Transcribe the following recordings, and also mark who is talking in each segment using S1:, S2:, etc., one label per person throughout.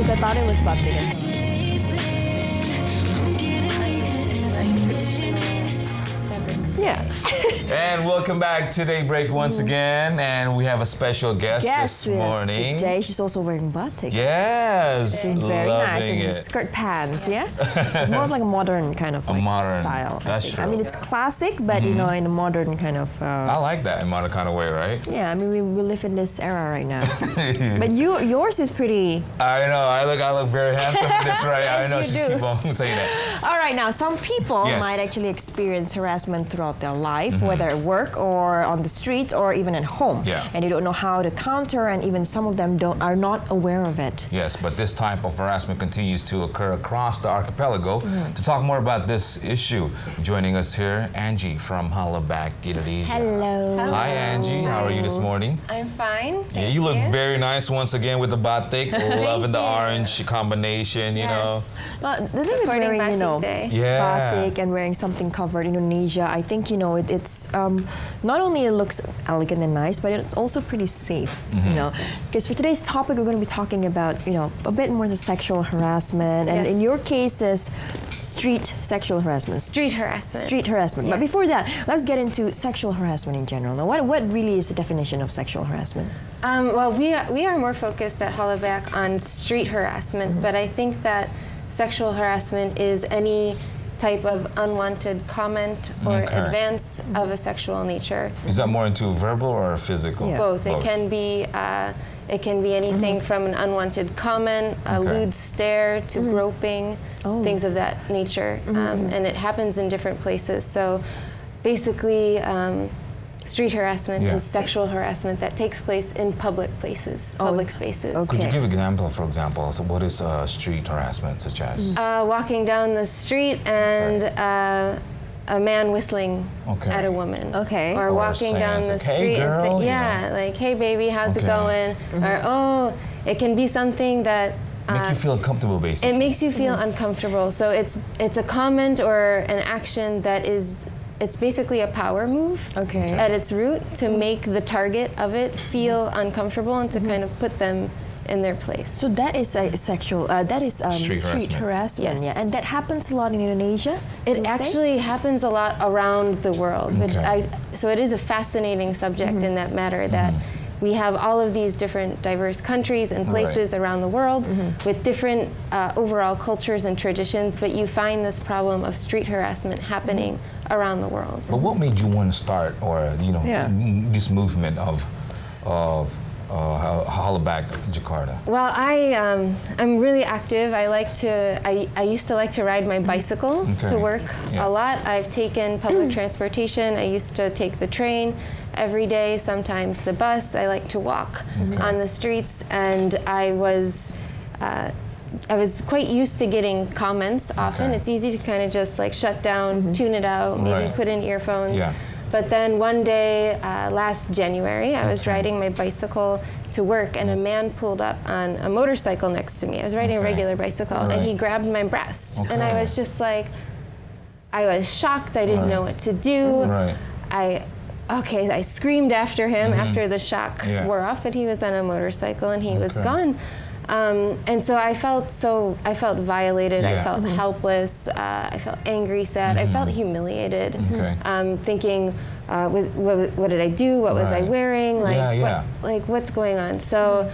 S1: because I thought it was butt ticket. Yeah.
S2: And welcome back to Daybreak once again, and we have a special guest this morning.
S1: Today, she's also wearing batik.
S2: Yes,
S1: Very nice,
S2: loving
S1: and
S2: it.
S1: skirt pants. Yeah, it's more of like a modern kind of like
S2: modern
S1: style.
S2: That's true.
S1: I mean, it's classic, but you know, in a modern kind of.
S2: I like that in modern kind of way, right?
S1: Yeah, I mean, we live in this era right now. But yours is pretty.
S2: I know. I look very handsome in this, right?
S1: Yes,
S2: I know.
S1: you
S2: She
S1: do.
S2: keep on saying that.
S1: All right, now some people
S2: Yes.
S1: might actually experience harassment throughout their life, whether at work or on the streets or even at home.
S2: Yeah.
S1: And they don't know how to counter, and even some of them are not aware of it.
S2: Yes, but this type of harassment continues to occur across the archipelago. To talk more about this issue, joining us here, Angie from iHollaback, Indonesia.
S1: Hello.
S2: Hi, Angie. How are you this morning?
S3: I'm fine.
S2: Yeah, you look very nice once again with the batik. Loving the orange combination, you know.
S1: But the thing with
S3: Supporting
S1: wearing, you know,
S3: Batik Day.
S2: Yeah.
S1: batik and wearing something covered in Indonesia, I think, you know, it's not only it looks elegant and nice, but it's also pretty safe, you know. Because for today's topic, we're going to be talking about, you know, a bit more the sexual harassment, and
S3: Yes.
S1: in your case is street sexual harassment.
S3: Street harassment.
S1: Street harassment. But
S3: Yes.
S1: before that, let's get into sexual harassment in general. Now, what really is the definition of sexual harassment?
S3: Well, we are more focused at iHollaback on street harassment, but I think that sexual harassment is any type of unwanted comment or
S2: Okay.
S3: advance of a sexual nature.
S2: Is that more into verbal or physical?
S1: Yeah.
S3: Both. It can be anything from an unwanted comment, a
S2: Okay.
S3: lewd stare, to groping,
S1: Oh.
S3: things of that nature, and it happens in different places. So, basically. Street harassment
S2: Yeah.
S3: is sexual harassment that takes place in public places, public spaces.
S1: okay.
S2: Could you give an example, for example? So what is street harassment, such as?
S3: Walking down the street and a man whistling
S2: Okay.
S3: at a woman.
S1: Okay.
S3: Or
S2: Or
S3: walking
S2: saying
S3: down the
S2: it's like, "Hey,
S3: street and
S2: girl,"
S3: say,
S2: you
S3: yeah, like, hey baby, how's it
S2: Okay.
S3: going? Or, oh, it can be something that
S2: Make you feel uncomfortable, basically.
S3: it makes you feel uncomfortable. So it's a comment or an action that is, it's basically a power move
S1: Okay.
S3: at its root to make the target of it feel uncomfortable and to kind of put them in their place.
S1: So that is a sexual, that is
S2: Street
S1: street harassment.
S3: Yes.
S1: Yeah, and that happens a lot in Indonesia.
S3: It
S1: you would say?
S3: actually happens a lot around the world, which
S2: Okay.
S3: so it is a fascinating subject in that matter that we have all of these different diverse countries and places around the world with different overall cultures and traditions, but you find this problem of street harassment happening around the world.
S2: But what made you want to start, or
S1: Yeah.
S2: this movement of iHollaback Jakarta?
S3: Well, I'm really active. I used to like to ride my bicycle
S2: Okay.
S3: to work
S2: Yeah.
S3: a lot. I've taken public transportation. I used to take the train every day, sometimes the bus. I like to walk on the streets, and I was quite used to getting comments often.
S2: Okay.
S3: It's easy to kind of just like shut down, tune it out, maybe
S2: Right.
S3: put in earphones.
S2: Yeah.
S3: But then one day, last January, I was riding my bicycle to work, and a man pulled up on a motorcycle next to me. I was riding a
S2: Okay.
S3: regular bicycle, and he
S2: Right.
S3: grabbed my breast. And I
S2: Okay.
S3: was just like, I was shocked. I didn't
S2: Right.
S3: know what to do.
S2: Right.
S3: I screamed after him after the shock
S2: Yeah.
S3: wore off, but he was on a motorcycle and he was
S2: Okay.
S3: gone. And so I felt violated. I
S2: Yeah.
S3: felt helpless. I felt angry, sad. I felt humiliated.
S2: Okay.
S3: Thinking, what did I do? What was I
S2: Right.
S3: wearing? Like,
S2: Yeah.
S3: what's going on? So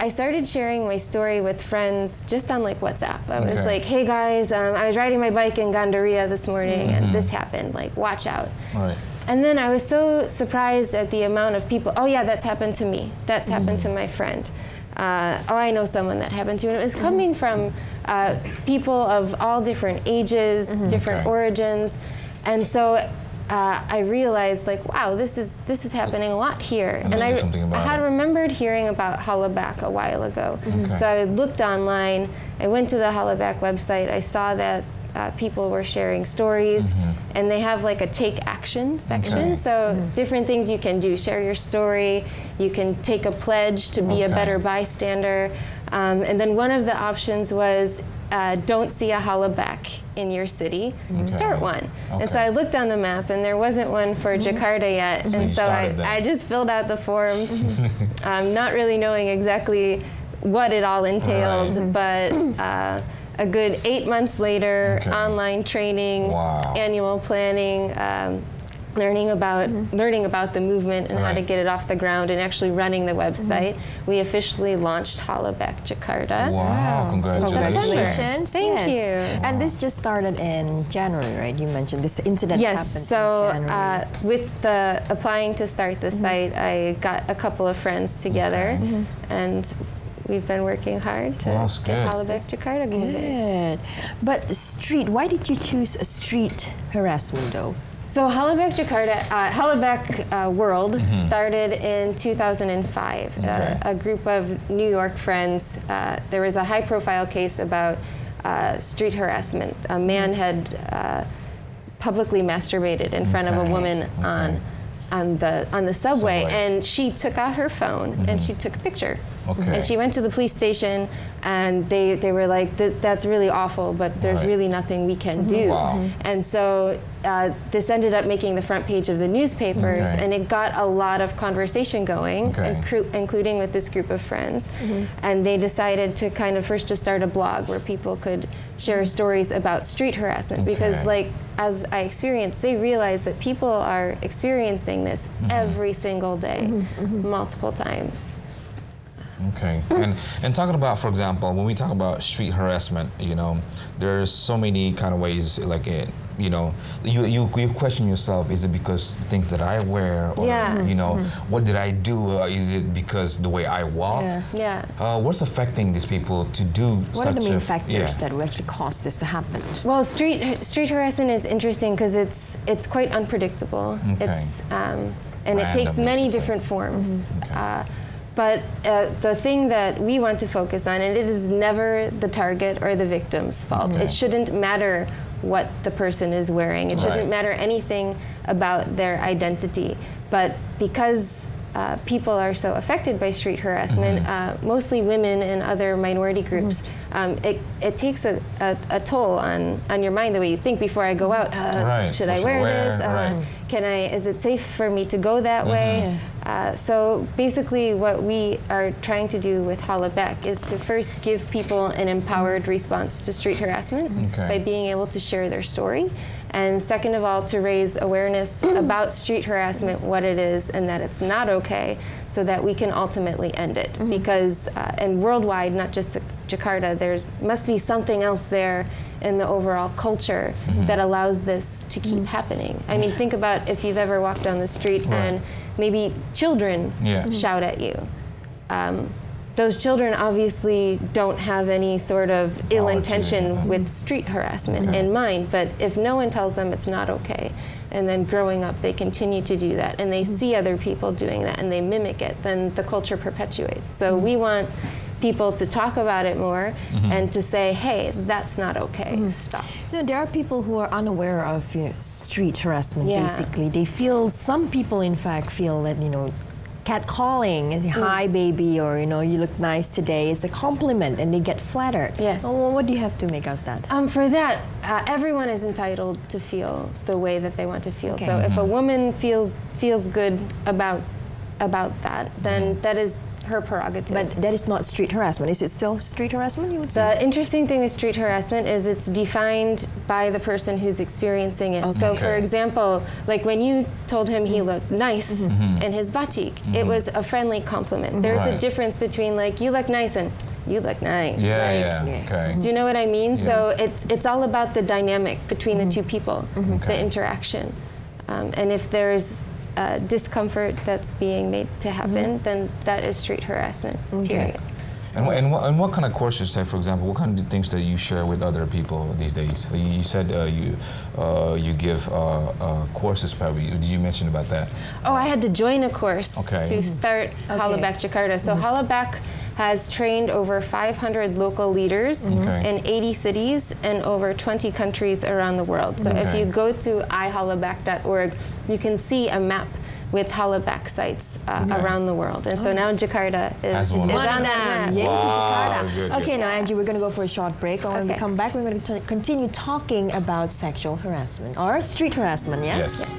S3: I started sharing my story with friends just on like WhatsApp. I was
S2: Okay.
S3: like, hey guys, I was riding my bike in Gandaria this morning and this happened. Like, watch out.
S2: Right.
S3: And then I was so surprised at the amount of people, oh yeah, that's happened to me. That's happened to my friend. Oh, I know someone that happened to. And it was coming from people of all different ages, different
S2: Okay.
S3: origins. And so I realized, like, wow, this is happening a lot here.
S2: And let's do something about
S3: I had
S2: it.
S3: remembered hearing about iHollaback a while ago.
S2: Okay.
S3: So I looked online. I went to the iHollaback website. I saw that people were sharing stories, and they have like a take action section.
S2: Okay.
S3: So different things you can do. Share your story. You can take a pledge to be a
S2: Okay.
S3: better bystander. And then one of the options was don't see a iHollaback in your city. Start one. And so
S2: Okay.
S3: I looked on the map, and there wasn't one for Jakarta yet.
S2: So
S3: and
S2: you
S3: so
S2: started that.
S3: I just filled out the form, not really knowing exactly what it all entailed, but a good 8 months later, online training, annual planning, learning about the movement and how to get it off the ground, and actually running the website. We officially launched Hollaback Jakarta.
S2: Wow, congratulations.
S3: Thank you.
S1: And this just started in January, right? You mentioned this incident happened
S3: so
S1: in January.
S3: with the applying to start the site, I got a couple of friends together, and we've been working hard to get Hollaback Jakarta moving.
S1: Good. But why did you choose a street harassment though?
S3: So Hollaback Jakarta, Hollaback World started in 2005. A group of New York friends, there was a high-profile case about street harassment. A man had publicly masturbated in front of a woman on the subway, and she took out her phone and she took a picture. And she went to the police station, and they were like, that's really awful, but there's really nothing we can do. And so this ended up making the front page of the newspapers, and it got a lot of conversation going, including with this group of friends. And they decided to kind of first just start a blog where people could share stories about street harassment, because like, as I experienced, they realized that people are experiencing this every single day, multiple times.
S2: Okay, and talking about, for example, when we talk about street harassment, you know, there's so many kind of ways, like it, you know, you question yourself, is it because the things that I wear, or you know, what did I do? Is it because the way I walk? What's affecting these people to do
S1: what
S2: such
S1: are the main factors that would actually cause this to happen?
S3: Well, street harassment is interesting because it's quite unpredictable. It's and it takes many different forms. But the thing that we want to focus on, and it is never the target or the victim's fault. It shouldn't matter what the person is wearing. It shouldn't matter anything about their identity. But because people are so affected by street harassment, mostly women and other minority groups, it takes a toll on your mind, the way you think before I go out. Should I wear this? Is it safe for me to go that way? So basically what we are trying to do with Hollaback is to first give people an empowered response to street harassment by being able to share their story. And second of all, to raise awareness about street harassment, what it is, and that it's not okay, so that we can ultimately end it. Because, and worldwide, not just Jakarta, must be something else there in the overall culture that allows this to keep happening. I mean, think about if you've ever walked down the street and maybe children shout at you. Those children obviously don't have any sort of ill intention with street harassment in mind, but if no one tells them it's not okay, and then growing up they continue to do that, and they see other people doing that and they mimic it, then the culture perpetuates. So we want people to talk about it more and to say, hey, that's not okay, stop.
S1: You know, there are people who are unaware of street harassment, basically. Some people in fact feel that, you know, catcalling, hi baby, or you know, you look nice today, is a compliment, and they get flattered. Well, what do you have to make out of that?
S3: For that, everyone is entitled to feel the way that they want to feel. So if a woman feels good about that, then that is her prerogative.
S1: But that is not street harassment. Is it still street harassment, you would say?
S3: The interesting thing with street harassment is it's defined by the person who's experiencing it. So for example, like when you told him he looked nice in his batik, it was a friendly compliment. There's a difference between like, you look nice and you look nice. Do you know what I mean? So it's all about the dynamic between the two people, the interaction. And if there's discomfort that's being made to happen, then that is street harassment, period.
S2: And what kind of courses, say, for example, what kind of things that you share with other people these days? You said you give courses, probably. Did you mention about that?
S3: Oh, I had to join a course to start Hollaback Jakarta. So Hollaback has trained over 500 local leaders in 80 cities and over 20 countries around the world. So if you go to iHollaback.org, you can see a map with Hollaback sites around the world. And so now Jakarta is on that map.
S1: Jakarta. Okay, now Angie, we're going to go for a short break. And when we come back, we're going to continue talking about sexual harassment or street harassment, yeah?
S2: Yes.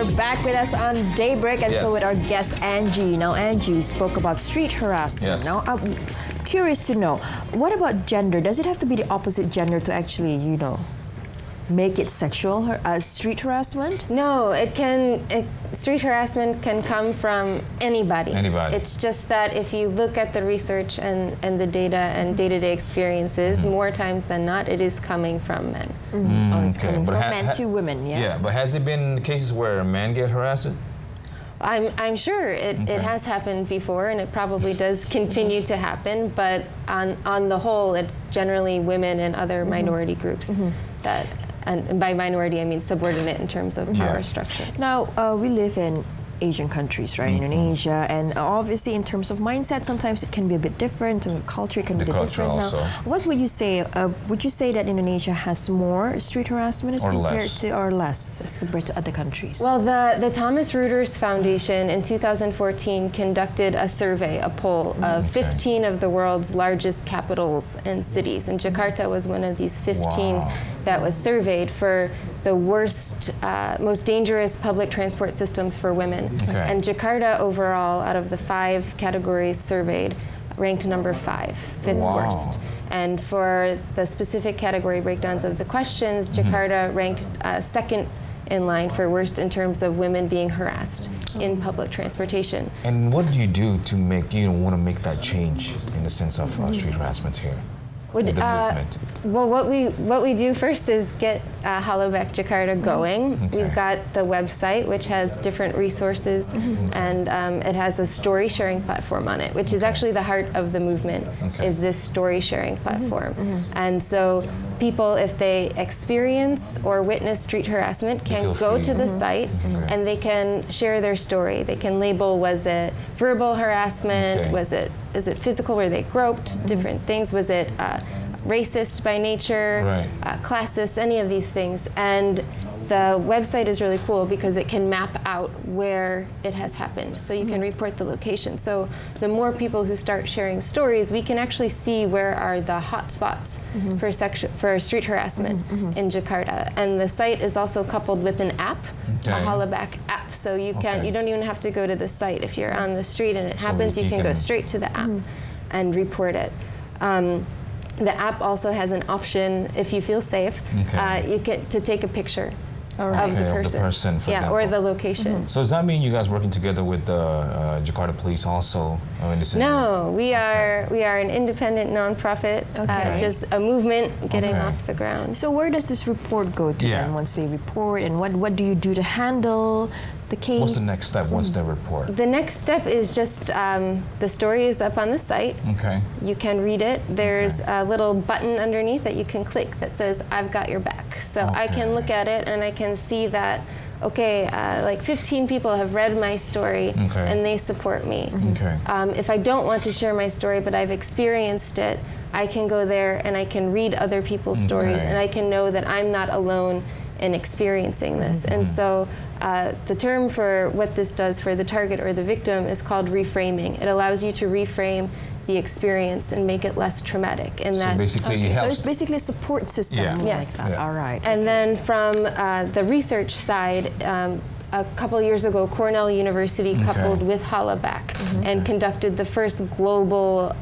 S1: You're back with us on Daybreak, and so with our guest Angie. Now, Angie spoke about street harassment.
S2: Yes.
S1: Now, I'm curious to know, what about gender? Does it have to be the opposite gender to actually, make it sexual street harassment?
S3: No, street harassment can come from anybody.
S2: Anybody.
S3: It's just that if you look at the research and the data and day-to-day experiences, more times than not, it is coming from men.
S1: Oh, it's coming from men to women, yeah?
S2: Yeah, but has it been cases where men get harassed?
S3: I'm sure it has happened before, and it probably does continue to happen, but on the whole, it's generally women and other minority groups that, and by minority I mean subordinate in terms of power structure.
S1: Now, we live in Asian countries, right? Indonesia, and obviously in terms of mindset, sometimes it can be a bit different, and culture can be a bit different.
S2: Also.
S1: Now, what would you say? Would you say that Indonesia has more street harassment as compared to, or less as compared to other countries?
S3: Well, the Thomas Reuters Foundation in 2014 conducted a survey, a poll of 15 of the world's largest capitals and cities, and Jakarta was one of these 15 that was surveyed for the worst, most dangerous public transport systems for women. And Jakarta overall, out of the 5 categories surveyed, ranked number 5, fifth worst. And for the specific category breakdowns of the questions, Jakarta ranked second in line for worst in terms of women being harassed in public transportation.
S2: And what do you do to want to make that change in the sense of street harassment here? Well,
S3: what we do first is get iHollaback Jakarta going. We've got the website, which has different resources, and it has a story sharing platform on it, which is actually the heart of the movement, is this story sharing platform. And so people, if they experience or witness street harassment, can go to the site and they can share their story. They can label, was it verbal harassment? Is it physical, where they groped, different things? Was it racist by nature, classist, any of these things? And the website is really cool because it can map out where it has happened. So you can report the location. So the more people who start sharing stories, we can actually see where are the hot spots for street harassment in Jakarta. And the site is also coupled with an app, a iHollaback app. So you don't even have to go to the site. If you're on the street and it happens, you can go straight to the app and report it. The app also has an option, if you feel safe, you get to take a picture of the person, for example. Or the location.
S2: So does that mean you guys working together with the Jakarta police also in this area?
S3: No, we are an independent nonprofit, just a movement getting off the ground.
S1: So where does this report go to then once they report, and what do you do to handle the case?
S2: What's the next step once they report?
S3: The next step is just the story is up on the site. You can read it. There's a little button underneath that you can click that says, I've got your back. So I can look at it and I can see that, like 15 people have read my story and they support me. If I don't want to share my story but I've experienced it, I can go there and I can read other people's stories and I can know that I'm not alone in experiencing this. And so the term for what this does for the target or the victim is called reframing. It allows you to reframe the experience and make it less traumatic. And
S2: so basically
S1: so it's basically a support system like that. All right.
S3: And then from the research side, a couple of years ago, Cornell University coupled with iHollaback and conducted the first global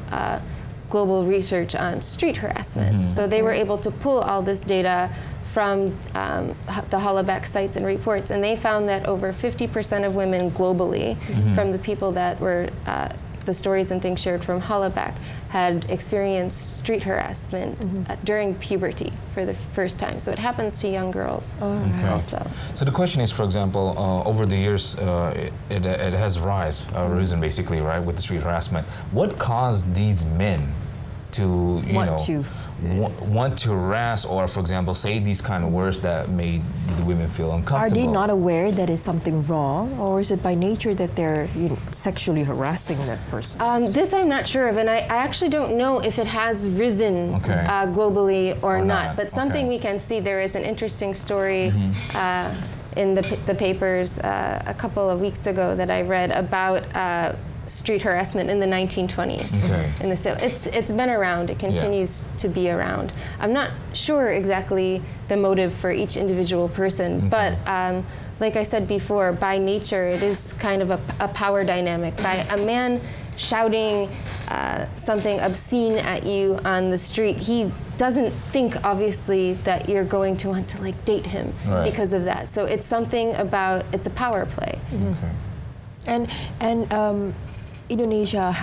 S3: research on street harassment. So they were able to pull all this data from the iHollaback sites and reports, and they found that over 50% of women globally, from the people that were the stories and things shared from iHollaback, had experienced street harassment during puberty for the first time. So it happens to young girls also.
S2: So the question is, for example, over the years, it has risen basically, right, with the street harassment. What caused these men to, want to harass or, for example, say these kind of words that made the women feel uncomfortable?
S1: Are they not aware that is something wrong, or is it by nature that they're sexually harassing that person?
S3: This I'm not sure of, and I actually don't know if it has risen globally or not. But something we can see, there is an interesting story in the papers a couple of weeks ago that I read about street harassment in the 1920s.
S2: Okay.
S3: It's been around. It continues to be around. I'm not sure exactly the motive for each individual person, but like I said before, by nature, it is kind of a power dynamic. By a man shouting something obscene at you on the street, he doesn't think, obviously, that you're going to want to like date him because of that. So it's something about, it's a power play.
S1: And Indonesia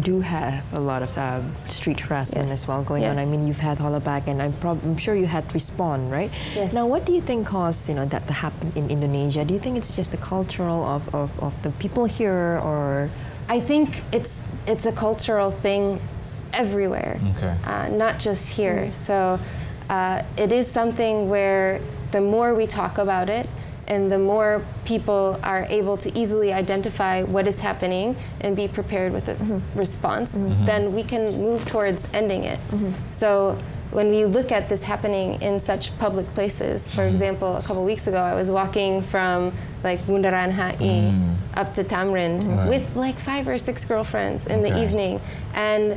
S1: do have a lot of street harassment as well going on. I mean, you've had Hollaback, and I'm sure you had Respond, right?
S3: Yes.
S1: Now, what do you think caused that to happen in Indonesia? Do you think it's just the cultural of the people here, or?
S3: I think it's a cultural thing everywhere, not just here. So it is something where the more we talk about it, and the more people are able to easily identify what is happening and be prepared with a response, then we can move towards ending it. So when we look at this happening in such public places, for example, a couple weeks ago, I was walking from like Bundaran HI up to Tamrin with like 5 or 6 girlfriends in the evening, and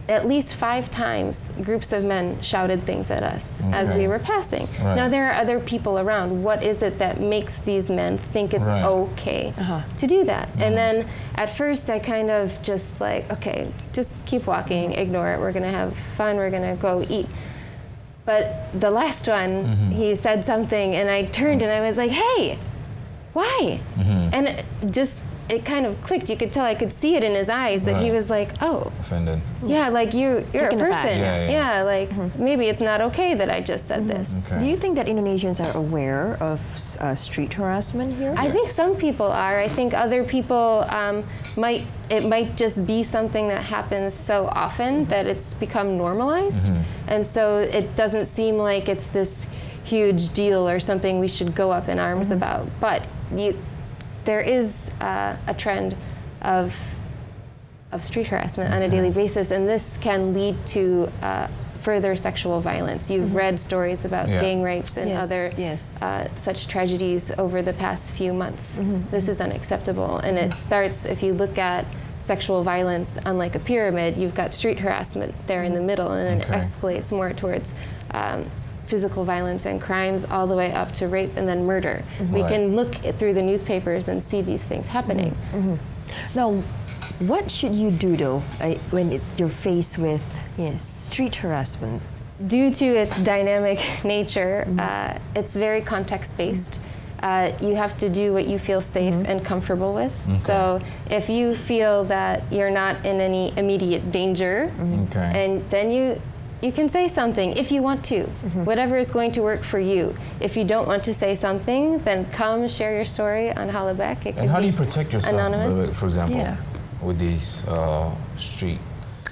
S3: at least 5 times groups of men shouted things at us as we were passing. Now there are other people around. What is it that makes these men think it's okay to do that? And then at first I kind of just like, okay, just keep walking, ignore it, we're gonna have fun, we're gonna go eat. But the last one, he said something and I turned and I was like, hey, why? And it kind of clicked. You could tell, I could see it in his eyes that he was like, oh. Offended. Yeah, like you're a person. Yeah, like maybe it's not okay that I just said this.
S1: Do you think that Indonesians are aware of street harassment here?
S3: I think some people are. I think other people it might just be something that happens so often that it's become normalized. And so it doesn't seem like it's this huge deal or something we should go up in arms about. But there is a trend of street harassment on a daily basis, and this can lead to further sexual violence. You've read stories about gang rapes and other such tragedies over the past few months. This is unacceptable, and it starts, if you look at sexual violence on like a pyramid, you've got street harassment there in the middle, and then it escalates more towards physical violence and crimes all the way up to rape and then murder. We can look through the newspapers and see these things happening.
S1: Now, what should you do though when you're faced with street harassment?
S3: Due to its dynamic nature, it's very context-based. You have to do what you feel safe and comfortable with. So if you feel that you're not in any immediate danger, and then you can say something if you want to, whatever is going to work for you. If you don't want to say something, then come share your story on Hollaback.
S2: And how do you protect yourself,
S3: anonymous.
S2: For example, with these street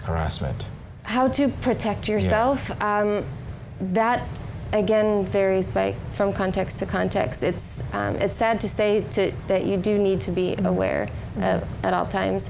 S2: harassment?
S3: How to protect yourself? That again varies from context to context. It's sad to say that you do need to be aware at all times.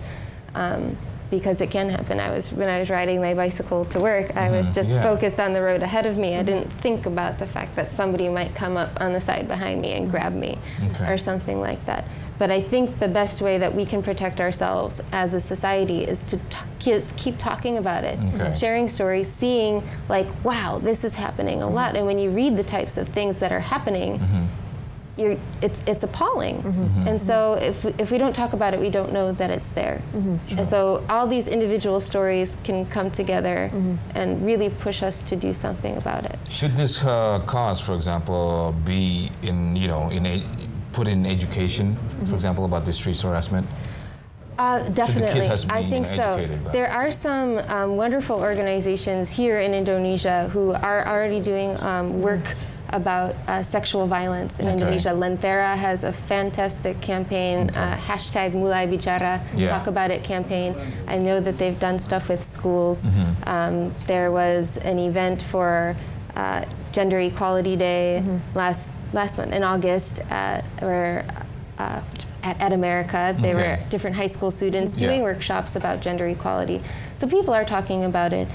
S3: Because it can happen. When I was riding my bicycle to work, I was just focused on the road ahead of me. I didn't think about the fact that somebody might come up on the side behind me and grab me or something like that. But I think the best way that we can protect ourselves as a society is to just keep talking about it, sharing stories, seeing like, wow, this is happening a lot. And when you read the types of things that are happening, it's appalling. And so if we don't talk about it, we don't know that it's there. And so all these individual stories can come together and really push us to do something about it.
S2: Should this cause, for example, be put in education, for example, about the street harassment?
S3: Definitely, I think so. There are some wonderful organizations here in Indonesia who are already doing work about sexual violence in Indonesia. Lentera has a fantastic campaign, hashtag Mulai Bicara, Talk About It campaign. I know that they've done stuff with schools. There was an event for Gender Equality Day last month in August where at America. They were different high school students doing workshops about gender equality. So people are talking about it.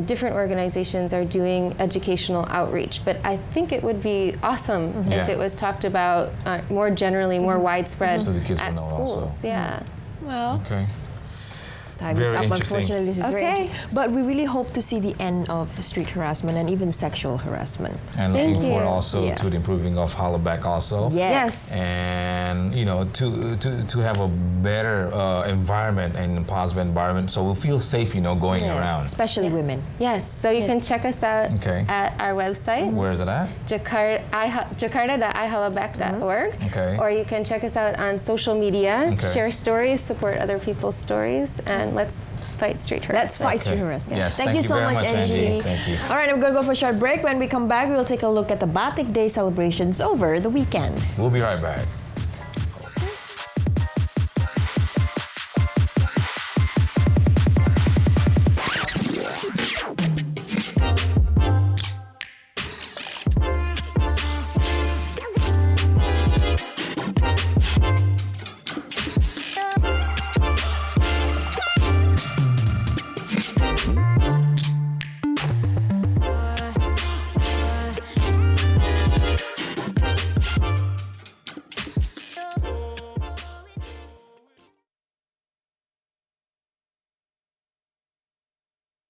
S3: Different organizations are doing educational outreach, but I think it would be awesome if it was talked about more generally, more widespread
S2: so the kids
S3: at
S2: will know
S3: schools.
S2: Also.
S3: Yeah.
S1: Well, time
S2: Very
S1: is up.
S2: interesting.
S1: Unfortunately, this is very
S3: Okay.
S1: interesting. But we really hope to see the end of street harassment and even sexual harassment.
S2: And
S3: Thank
S2: looking forward
S3: you.
S2: also
S1: Yeah.
S2: to the improving of Hollaback also.
S3: Yes.
S2: And you know, to have a better environment and positive environment, so we'll feel safe, you know, going around.
S1: Especially women.
S3: Yes, so you can check us out
S2: Okay.
S3: at our website,
S2: Where is it at?
S3: Jakarta.iHollaback.org.
S2: Okay.
S3: Or you can check us out on social media,
S2: Okay.
S3: share stories, support other people's stories, and let's fight street harassment.
S1: Let's fight street
S2: Okay.
S1: harassment.
S2: Yes,
S1: Thank you so
S2: very
S1: much,
S2: Angie. Thank you.
S1: All right, I'm going to go for a short break. When we come back, we'll take a look at the Batik Day celebrations over the weekend.
S2: We'll be right back.